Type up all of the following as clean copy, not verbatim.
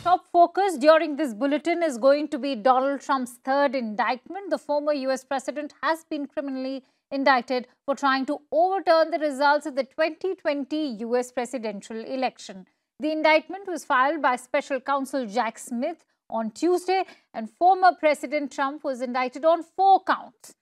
Top focus during this bulletin is going to be Donald Trump's third indictment. The former US president has been criminally indicted for trying to overturn the results of the 2020 US presidential election. The indictment was filed by special counsel Jack Smith on Tuesday, and former President Trump was indicted on 4 counts.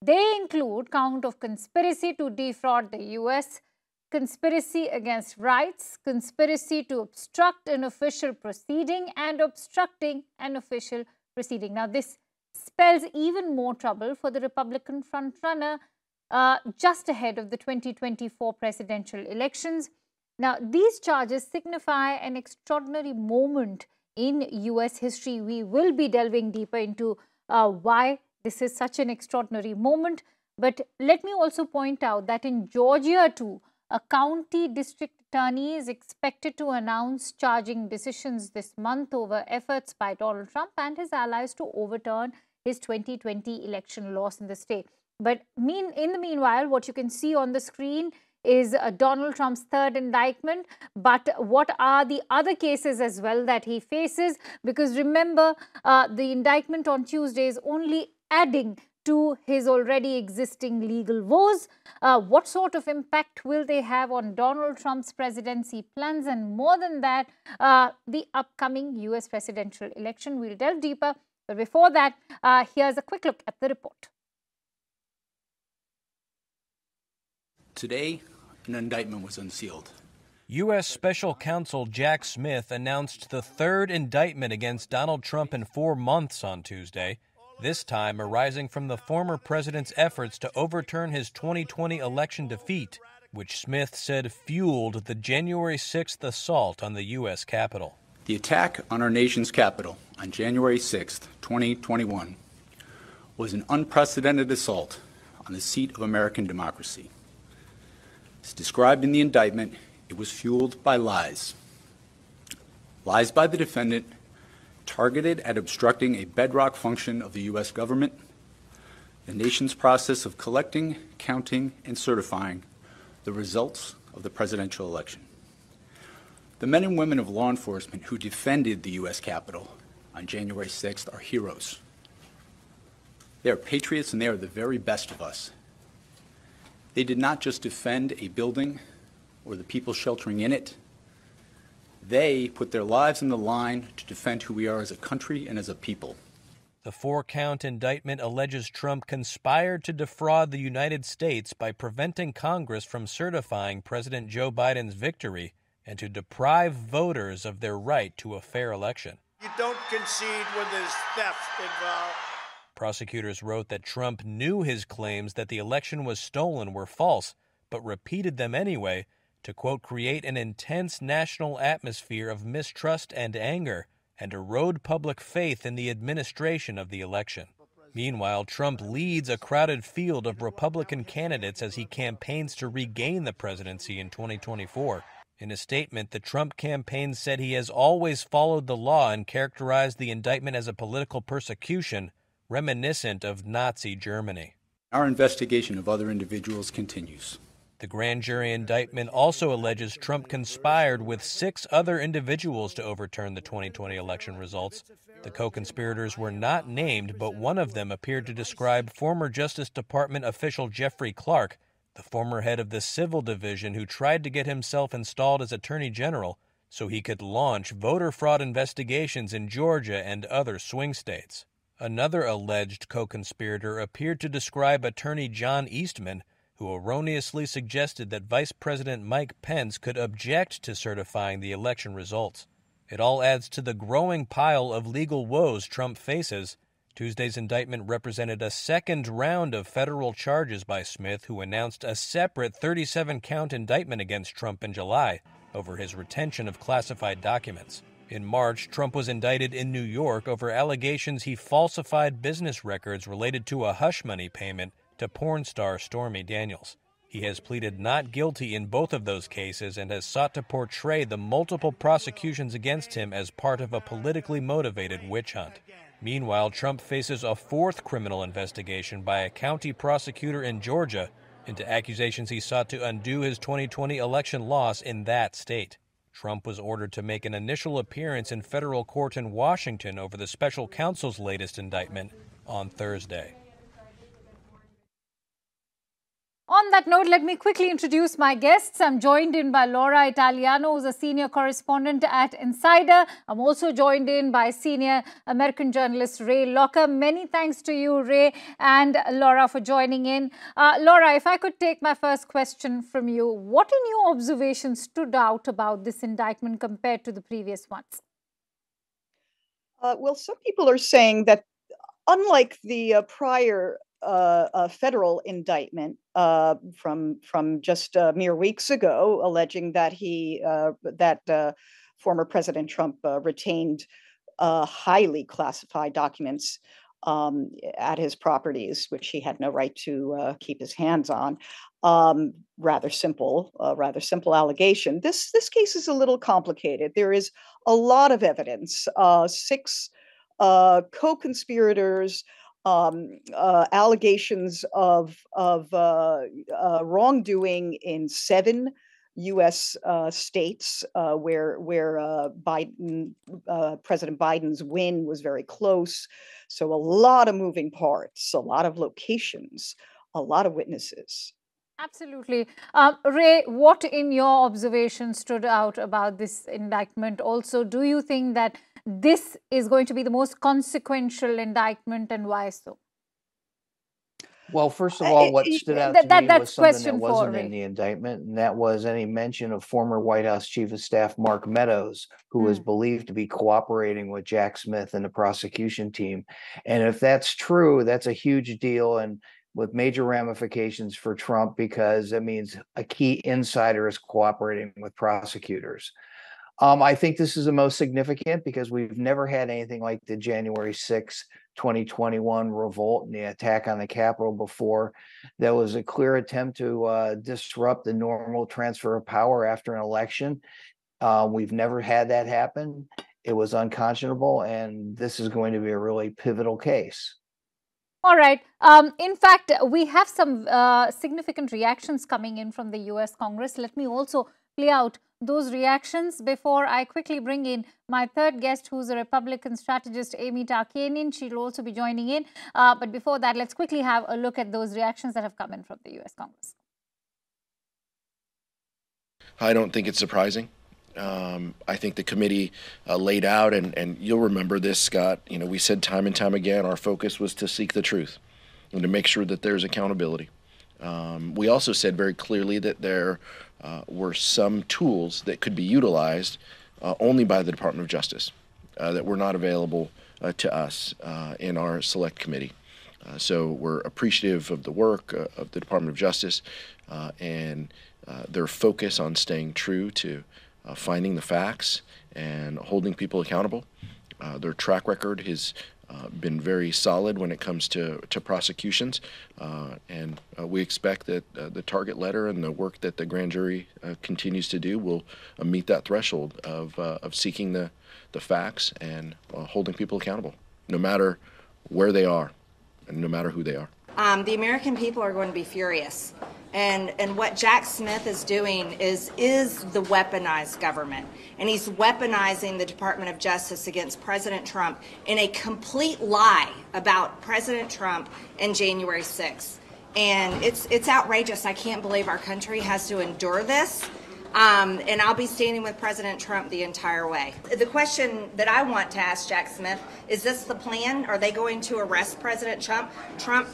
They include count of conspiracy to defraud the US, conspiracy against rights, conspiracy to obstruct an official proceeding, and obstructing an official proceeding. Now, this spells even more trouble for the Republican frontrunner just ahead of the 2024 presidential elections. Now, these charges signify an extraordinary moment in US history. We will be delving deeper into why this is such an extraordinary moment. But let me also point out that in Georgia too, a county district attorney is expected to announce charging decisions this month over efforts by Donald Trump and his allies to overturn his 2020 election loss in the state. But in the meanwhile, what you can see on the screen is Donald Trump's third indictment. But what are the other cases as well that he faces? Because remember, the indictment on Tuesday is only adding to his already existing legal woes. What sort of impact will they have on Donald Trump's presidency plans? And more than that, the upcoming US presidential election. We'll delve deeper. But before that, here's a quick look at the report. Today, an indictment was unsealed. U.S. Special Counsel Jack Smith announced the third indictment against Donald Trump in 4 months on Tuesday, this time arising from the former president's efforts to overturn his 2020 election defeat, which Smith said fueled the January 6th assault on the U.S. Capitol. The attack on our nation's capital on January 6th, 2021, was an unprecedented assault on the seat of American democracy. As described in the indictment, it was fueled by lies. Lies by the defendant targeted at obstructing a bedrock function of the U.S. government, the nation's process of collecting, counting, and certifying the results of the presidential election. The men and women of law enforcement who defended the U.S. Capitol on January 6th are heroes. They are patriots and they are the very best of us. They did not just defend a building or the people sheltering in it. They put their lives on the line to defend who we are as a country and as a people. The 4-count indictment alleges Trump conspired to defraud the United States by preventing Congress from certifying President Joe Biden's victory and to deprive voters of their right to a fair election. You don't concede when there's theft involved. Prosecutors wrote that Trump knew his claims that the election was stolen were false, but repeated them anyway to, quote, create an intense national atmosphere of mistrust and anger and erode public faith in the administration of the election. Meanwhile, Trump leads a crowded field of Republican candidates as he campaigns to regain the presidency in 2024. In a statement, the Trump campaign said he has always followed the law and characterized the indictment as a political persecution reminiscent of Nazi Germany. Our investigation of other individuals continues. The grand jury indictment also alleges Trump conspired with 6 other individuals to overturn the 2020 election results. The co-conspirators were not named, but one of them appeared to describe former Justice Department official Jeffrey Clark, the former head of the Civil Division who tried to get himself installed as Attorney General so he could launch voter fraud investigations in Georgia and other swing states. Another alleged co-conspirator appeared to describe Attorney John Eastman, who erroneously suggested that Vice President Mike Pence could object to certifying the election results. It all adds to the growing pile of legal woes Trump faces. Tuesday's indictment represented a second round of federal charges by Smith, who announced a separate 37-count indictment against Trump in July over his retention of classified documents. In March, Trump was indicted in New York over allegations he falsified business records related to a hush money payment to porn star Stormy Daniels. He has pleaded not guilty in both of those cases and has sought to portray the multiple prosecutions against him as part of a politically motivated witch hunt. Meanwhile, Trump faces a 4th criminal investigation by a county prosecutor in Georgia into accusations he sought to undo his 2020 election loss in that state. Trump was ordered to make an initial appearance in federal court in Washington over the special counsel's latest indictment on Thursday. On that note, let me quickly introduce my guests. I'm joined in by Laura Italiano, who's a senior correspondent at Insider. I'm also joined in by senior American journalist Ray Locker. Many thanks to you, Ray and Laura, for joining in. Laura, if I could take my first question from you, what in your observation stood out about this indictment compared to the previous ones? Well, some people are saying that unlike the prior federal indictment from just mere weeks ago, alleging that former President Trump retained highly classified documents at his properties, which he had no right to keep his hands on. Rather simple allegation. This case is a little complicated. There is a lot of evidence. 6 co-conspirators. Allegations of wrongdoing in 7 U.S. states where President Biden's win was very close. So a lot of moving parts, a lot of locations, a lot of witnesses. Absolutely. Ray, what in your observation stood out about this indictment? Also, do you think that this is going to be the most consequential indictment, and why so? Well, first of all, what stood out to me was something that wasn't in the indictment, and that was any mention of former White House Chief of Staff Mark Meadows, who was believed to be cooperating with Jack Smith and the prosecution team. And if that's true, that's a huge deal, and with major ramifications for Trump, because that means a key insider is cooperating with prosecutors. I think this is the most significant because we've never had anything like the January 6, 2021 revolt and the attack on the Capitol before. That was a clear attempt to disrupt the normal transfer of power after an election. We've never had that happen. It was unconscionable, and this is going to be a really pivotal case. All right. In fact, we have some significant reactions coming in from the U.S. Congress. Let me also play out those reactions before I quickly bring in my third guest, who's a Republican strategist, Amy Tarkanian. She'll also be joining in. But before that, let's quickly have a look at those reactions that have come in from the U.S. Congress. I don't think it's surprising. I think the committee laid out, and you'll remember this, Scott, we said time and time again, our focus was to seek the truth and to make sure that there's accountability. We also said very clearly that there were some tools that could be utilized only by the Department of Justice that were not available to us in our select committee. So we're appreciative of the work of the Department of Justice and their focus on staying true to finding the facts and holding people accountable. Their track record has been very solid when it comes to prosecutions, and we expect that the target letter and the work that the grand jury continues to do will meet that threshold of seeking the facts and holding people accountable, no matter where they are and no matter who they are. The American people are going to be furious. And what Jack Smith is doing is the weaponized government. And he's weaponizing the Department of Justice against President Trump in a complete lie about President Trump and January 6th. And it's outrageous. I can't believe our country has to endure this. And I'll be standing with President Trump the entire way. The question that I want to ask Jack Smith, is this the plan? Are they going to arrest President Trump,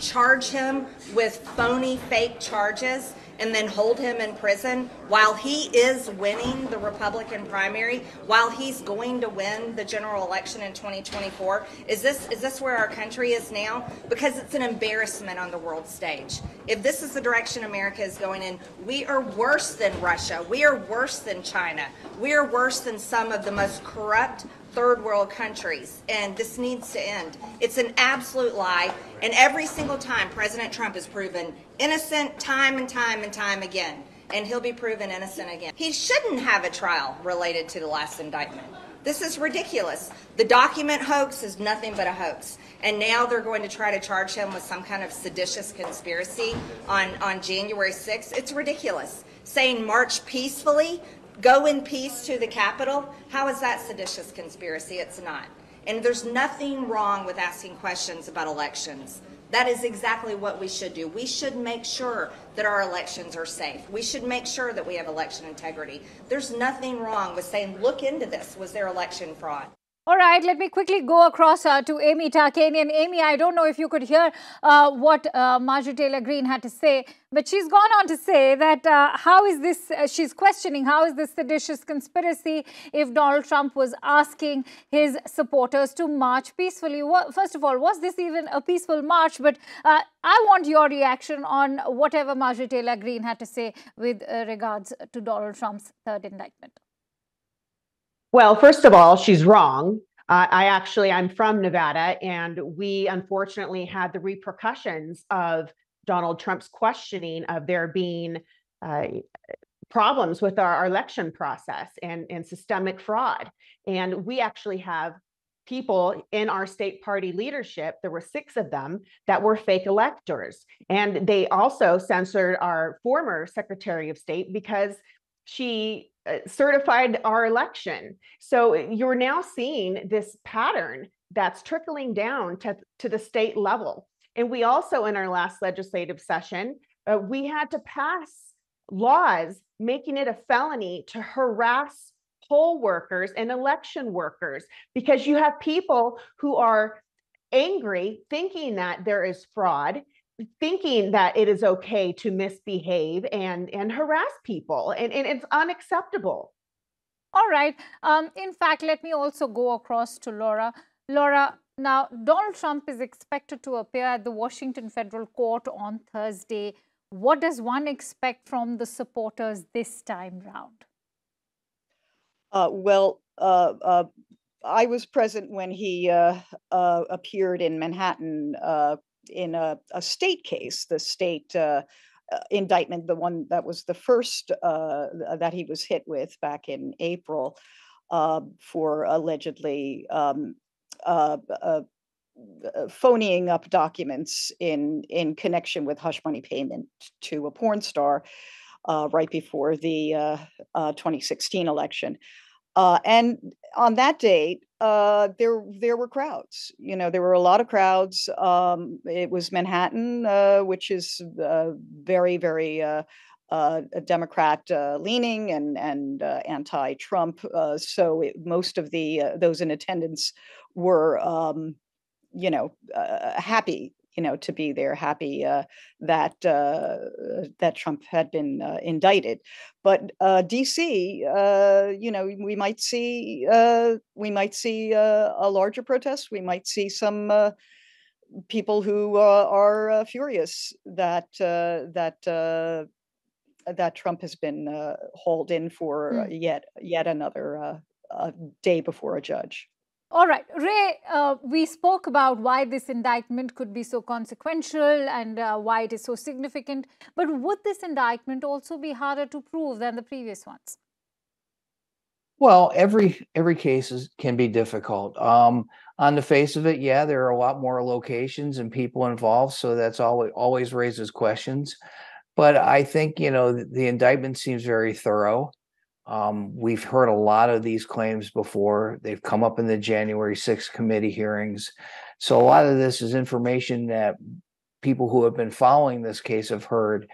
charge him with phony, fake charges, and then hold him in prison while he is winning the Republican primary, while he's going to win the general election in 2024? Is this where our country is now? Because it's an embarrassment on the world stage. If this is the direction America is going in, we are worse than Russia. We are worse than China. We are worse than some of the most corrupt third world countries, and this needs to end. It's an absolute lie, and every single time President Trump is proven innocent time and time and time again, and he'll be proven innocent again. He shouldn't have a trial related to the last indictment. This is ridiculous. The document hoax is nothing but a hoax, and now they're going to try to charge him with some kind of seditious conspiracy on January 6th. It's ridiculous. Saying march peacefully, go in peace to the Capitol, how is that seditious conspiracy? It's not. And there's nothing wrong with asking questions about elections. That is exactly what we should do. We should make sure that our elections are safe. We should make sure that we have election integrity. There's nothing wrong with saying, look into this. Was there election fraud? All right, let me quickly go across to Amy Tarkanian. Amy, I don't know if you could hear what Marjorie Taylor Greene had to say, but she's gone on to say that how is this, she's questioning how is this seditious conspiracy if Donald Trump was asking his supporters to march peacefully. First of all, was this even a peaceful march? But I want your reaction on whatever Marjorie Taylor Greene had to say with regards to Donald Trump's third indictment. Well, first of all, she's wrong. I'm from Nevada, and we unfortunately had the repercussions of Donald Trump's questioning of there being problems with our election process and systemic fraud. And we actually have people in our state party leadership, there were 6 of them, that were fake electors. And they also censored our former Secretary of State because she certified our election. So you're now seeing this pattern that's trickling down to the state level. And we also, in our last legislative session, we had to pass laws making it a felony to harass poll workers and election workers, because you have people who are angry, thinking that there is fraud, thinking that it is okay to misbehave and harass people, and it's unacceptable. All right. In fact, let me also go across to Laura. Laura, now Donald Trump is expected to appear at the Washington Federal Court on Thursday. What does one expect from the supporters this time round? I was present when he appeared in Manhattan in a state case, the state indictment, the one that was the first that he was hit with back in April for allegedly phonying up documents in connection with hush money payment to a porn star right before the 2016 election. And on that date, there were crowds. You know, there were a lot of crowds. It was Manhattan, which is very, very Democrat leaning and anti-Trump. So most of those in attendance were, happy, to be there, happy that Trump had been indicted. But DC, we might see a larger protest. We might see some people who are furious that Trump has been hauled in for yet another day before a judge. All right, Ray, we spoke about why this indictment could be so consequential and why it is so significant. But would this indictment also be harder to prove than the previous ones? Well, every case can be difficult. On the face of it, yeah, there are a lot more locations and people involved, so that's always raises questions. But I think, the indictment seems very thorough. We've heard a lot of these claims before. They've come up in the January 6th committee hearings. So a lot of this is information that people who have been following this case have heard.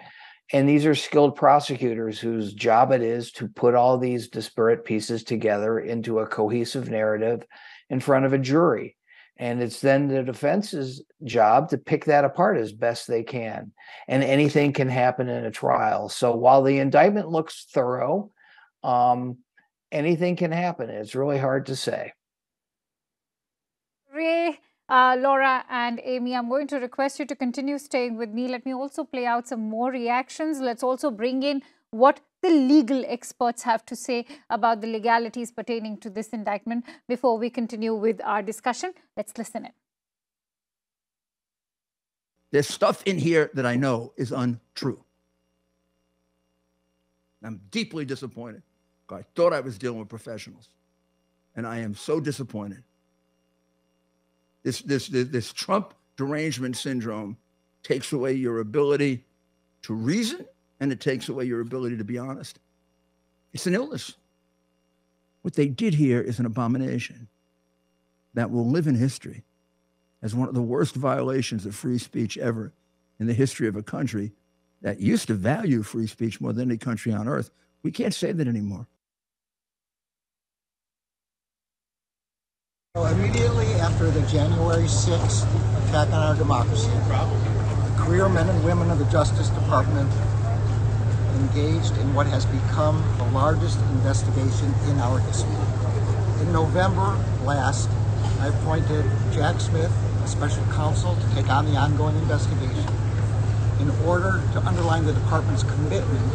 And these are skilled prosecutors whose job it is to put all these disparate pieces together into a cohesive narrative in front of a jury. And it's then the defense's job to pick that apart as best they can. And anything can happen in a trial. So while the indictment looks thorough, anything can happen. It's really hard to say. Ray, Laura and Amy, I'm going to request you to continue staying with me. Let me also play out some more reactions. Let's also bring in what the legal experts have to say about the legalities pertaining to this indictment before we continue with our discussion. Let's listen in. There's stuff in here that I know is untrue. I'm deeply disappointed. I thought I was dealing with professionals, and I am so disappointed. This Trump derangement syndrome takes away your ability to reason, and it takes away your ability to be honest. It's an illness. What they did here is an abomination that will live in history as one of the worst violations of free speech ever in the history of a country that used to value free speech more than any country on earth. We can't say that anymore. Immediately after the January 6th attack on our democracy, the career men and women of the Justice Department engaged in what has become the largest investigation in our history. In November last, I appointed Jack Smith, a special counsel, to take on the ongoing investigation in order to underline the department's commitment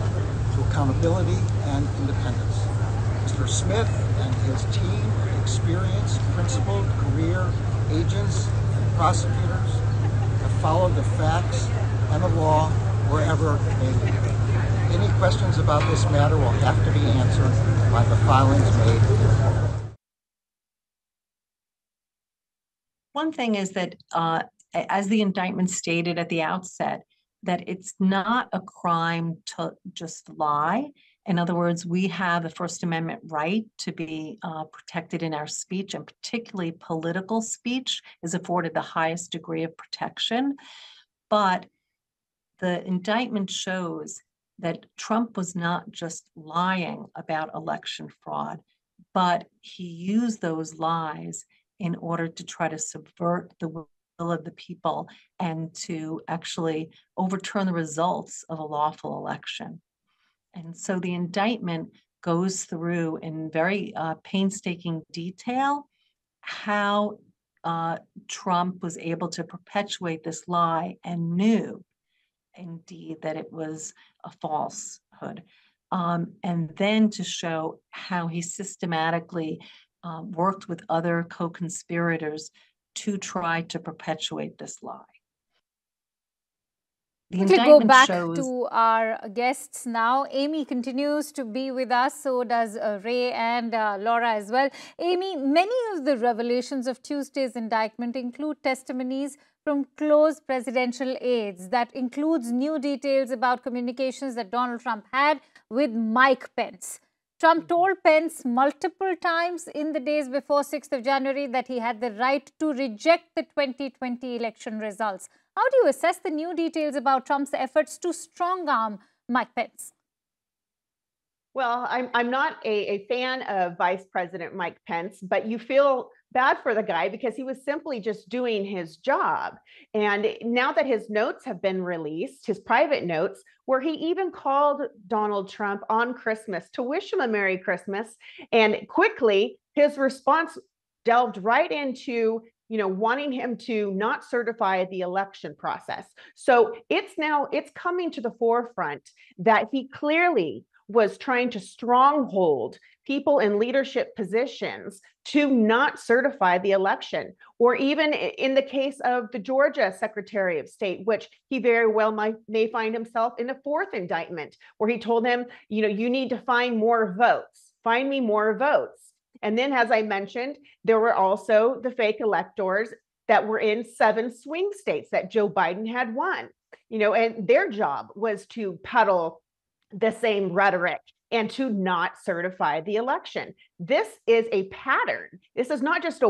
to accountability and independence. Mr. Smith and his team of experienced, principled career agents and prosecutors have followed the facts and the law wherever they lead. Any questions about this matter will have to be answered by the filings made in court. One thing is that, as the indictment stated at the outset, that it's not a crime to just lie. In other words, we have a First Amendment right to be protected in our speech, and particularly political speech is afforded the highest degree of protection. But the indictment shows that Trump was not just lying about election fraud, but he used those lies in order to try to subvert the will of the people and to actually overturn the results of a lawful election. And so the indictment goes through in very painstaking detail how Trump was able to perpetuate this lie and knew indeed that it was a falsehood. And then to show how he systematically worked with other co-conspirators to try to perpetuate this lie. We go back to our guests now. Amy continues to be with us, so does Ray and Laura as well. Amy, many of the revelations of Tuesday's indictment include testimonies from close presidential aides. That includes new details about communications that Donald Trump had with Mike Pence. Trump told Pence multiple times in the days before 6th of January that he had the right to reject the 2020 election results. How do you assess the new details about Trump's efforts to strong-arm Mike Pence? Well, I'm not a fan of Vice President Mike Pence, but you feel bad for the guy because he was simply just doing his job. And now that his notes have been released, his private notes, where he even called Donald Trump on Christmas to wish him a Merry Christmas, and quickly his response delved right into wanting him to not certify the election process. So it's coming to the forefront that he clearly was trying to stronghold people in leadership positions to not certify the election. Or even in the case of the Georgia Secretary of State, which he very well may find himself in a fourth indictment, where he told him, you need to find more votes, find me more votes. And then, as I mentioned, there were also the fake electors that were in 7 swing states that Joe Biden had won, and their job was to peddle the same rhetoric and to not certify the election. This is a pattern. This is not just a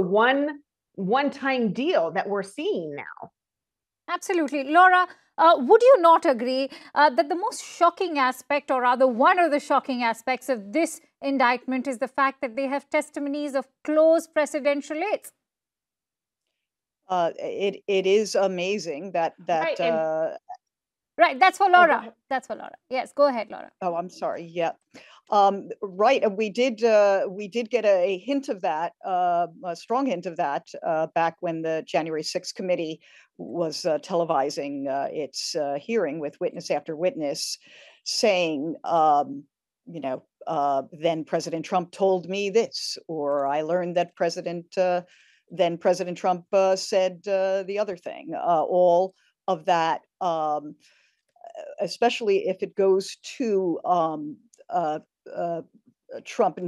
one-time deal that we're seeing now. Absolutely. Laura, would you not agree that the most shocking aspect, or rather one of the shocking aspects of this indictment, is the fact that they have testimonies of close presidential aides? It is amazing that Right, that's for Laura. That's for Laura. Yes, go ahead, Laura. Oh, I'm sorry. Yeah, right. And we did get a hint of that, a strong hint of that, back when the January 6th committee was televising its hearing with witness after witness, saying, then President Trump told me this, or I learned that then President Trump said the other thing. All of that. Especially if it goes to Trump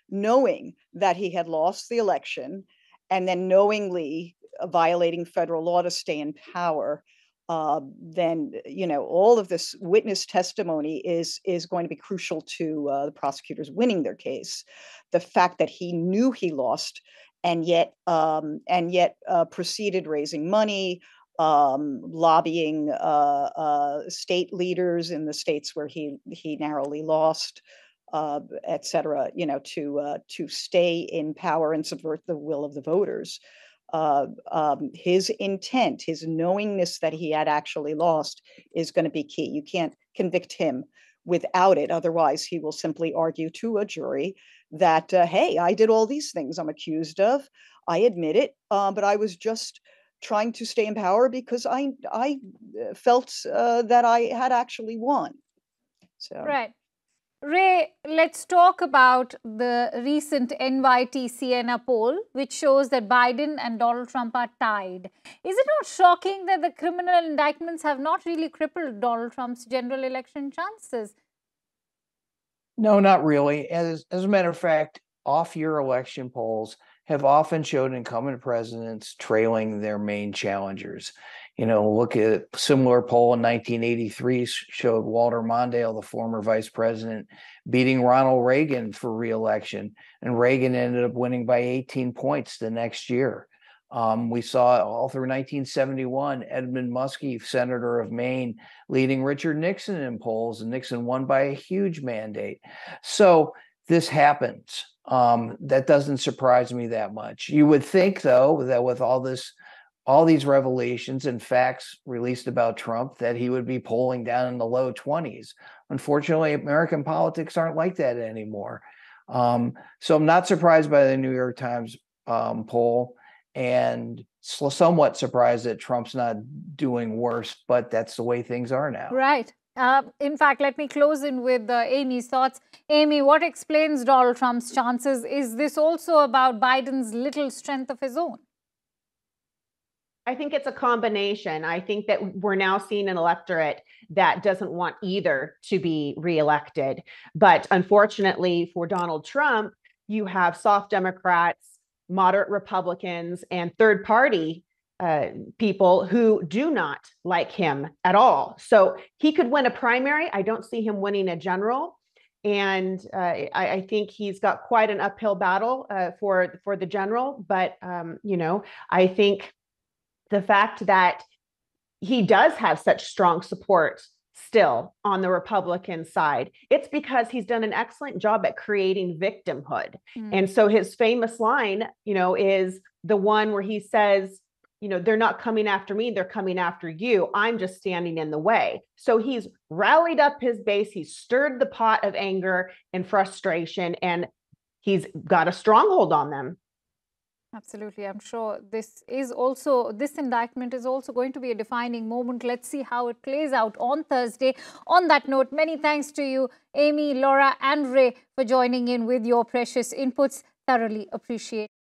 knowing that he had lost the election, and then knowingly violating federal law to stay in power, then all of this witness testimony is going to be crucial to the prosecutors winning their case. The fact that he knew he lost and yet proceeded raising money, lobbying state leaders in the states where he narrowly lost, et cetera, to stay in power and subvert the will of the voters. His intent, his knowingness that he had actually lost is going to be key. You can't convict him without it. Otherwise, he will simply argue to a jury that, hey, I did all these things I'm accused of. I admit it, but I was just trying to stay in power because I felt that I had actually won. So. Right. Ray, let's talk about the recent NYT Siena poll, which shows that Biden and Donald Trump are tied. Is it not shocking that the criminal indictments have not really crippled Donald Trump's general election chances? No, not really. As a matter of fact, off-year election polls have often showed incumbent presidents trailing their main challengers. Look at a similar poll in 1983 showed Walter Mondale, the former vice president, beating Ronald Reagan for re-election, and Reagan ended up winning by 18 points the next year. We saw all through 1971, Edmund Muskie, senator of Maine, leading Richard Nixon in polls, and Nixon won by a huge mandate. So this happens. That doesn't surprise me that much. You would think, though, that with all these revelations and facts released about Trump, that he would be polling down in the low 20s. Unfortunately, American politics aren't like that anymore. So I'm not surprised by the New York Times poll, and somewhat surprised that Trump's not doing worse, but that's the way things are now. Right. In fact, let me close in with Amy's thoughts. Amy, what explains Donald Trump's chances? Is this also about Biden's little strength of his own? I think it's a combination. I think that we're now seeing an electorate that doesn't want either to be reelected. But unfortunately for Donald Trump, you have soft Democrats, moderate Republicans, and third-party people who do not like him at all. So he could win a primary. I don't see him winning a general. And I think he's got quite an uphill battle for the general. But, I think the fact that he does have such strong support still on the Republican side, it's because he's done an excellent job at creating victimhood. And so his famous line, is the one where he says, they're not coming after me, they're coming after you. I'm just standing in the way. So he's rallied up his base. He's stirred the pot of anger and frustration, and he's got a stronghold on them. Absolutely. I'm sure this indictment is also going to be a defining moment. Let's see how it plays out on Thursday. On that note, many thanks to you, Amy, Laura, and Ray, for joining in with your precious inputs. Thoroughly appreciate